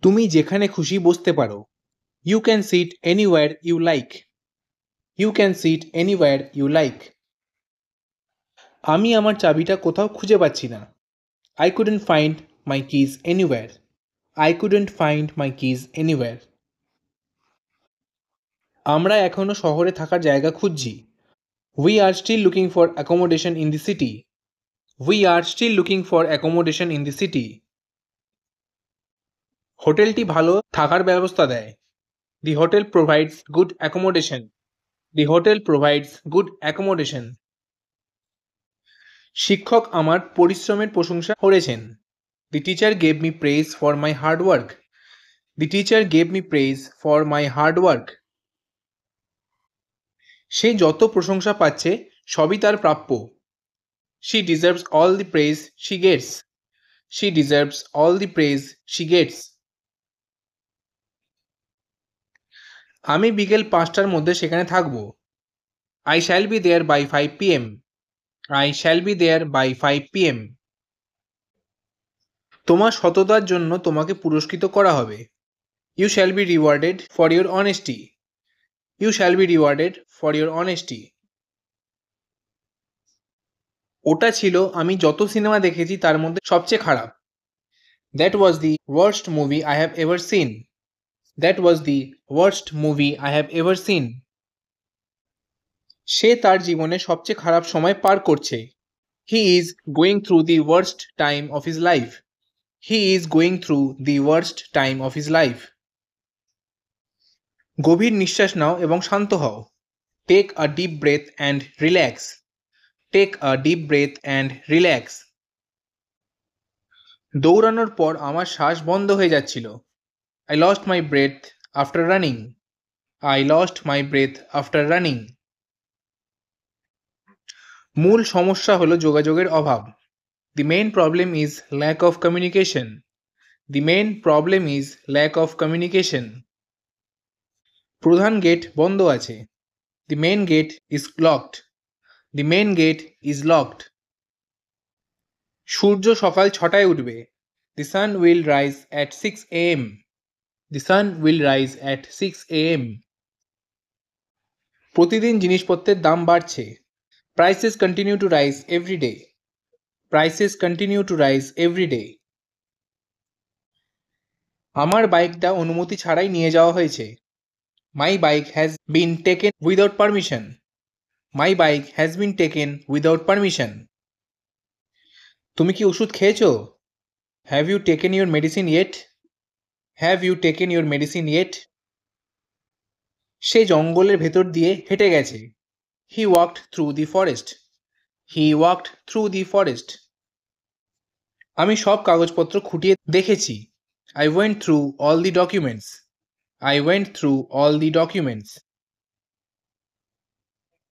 তুমি যেখানে খুশি বসতে পারো। You can sit anywhere you like. You can sit anywhere you like. আমি আমার চাবিটা কোথাও খুঁজে পাচ্ছি না। I couldn't find my keys anywhere. I couldn't find my keys anywhere. আমরা এখনও শহরে থাকার জায়গা খুঁজছি। We are still looking for accommodation in the city. We are still looking for accommodation in the city. হোটেলটি ভালো থাকার ব্যবস্থা দেয়। The hotel provides good accommodation. The hotel provides good accommodation. শিক্ষক আমার পরিশ্রমের প্রশংসা করেছেন। The teacher gave me praise for my hard work. The teacher gave me praise for my hard work. সে যত প্রশংসা পাচ্ছে সবই তার প্রাপ্য। She deserves all the praise she gets. She deserves all the praise she gets. আমি বিকেল 5টার মধ্যে সেখানে থাকব। I shall be there by 5 PM। I shall be there by 5 PM। তোমার সততার জন্য তোমাকে পুরস্কৃত করা হবে। You shall be rewarded for your honesty. You shall be rewarded for your honesty. ওটা ছিল আমি যত সিনেমা দেখেছি তার মধ্যে সবচেয়ে খারাপ। That was the worst movie I have ever seen. That was the worst movie I have ever seen. সে তার জীবনে সবচেয়ে খারাপ সময় পার করছে। He is going through the worst time of his life. He is going through the worst time of his life. গভীর নিঃশ্বাস নাও এবং শান্ত হও। Take a deep breath and relax. Take a deep breath and relax. দৌড়ানোর পর আমার শ্বাস বন্ধ হয়ে যাচ্ছিল। I lost my breath after running. I lost my breath after running. মূল সমস্যা হলো যোগাযোগের অভাব। The main problem is lack of communication. The main problem is lack of communication. প্রধান গেট বন্ধ আছে। The main gate is locked. The main gate is locked. সূর্য সকাল 6টায় উঠবে। The sun will rise at 6 AM। The sun will rise at 6 AM। প্রতিদিন জিনিসপত্রের দাম বাড়ছে। Prices continue to rise every day. Prices continue to rise every day. আমার বাইকটা অনুমতি ছাড়াই নিয়ে যাওয়া হয়েছে। My bike has been taken without permission. My bike has been taken without permission. তুমি কি ওষুধ খেয়েছো? Have you taken your medicine yet? Have you taken your medicine yet? সে জঙ্গলের ভেতর দিয়ে হেঁটে গেছে। He walked through the forest. He walked through the forest. আমি সব কাগজপত্র খুঁটিয়ে দেখেছি। I went through all the documents. I went through all the documents.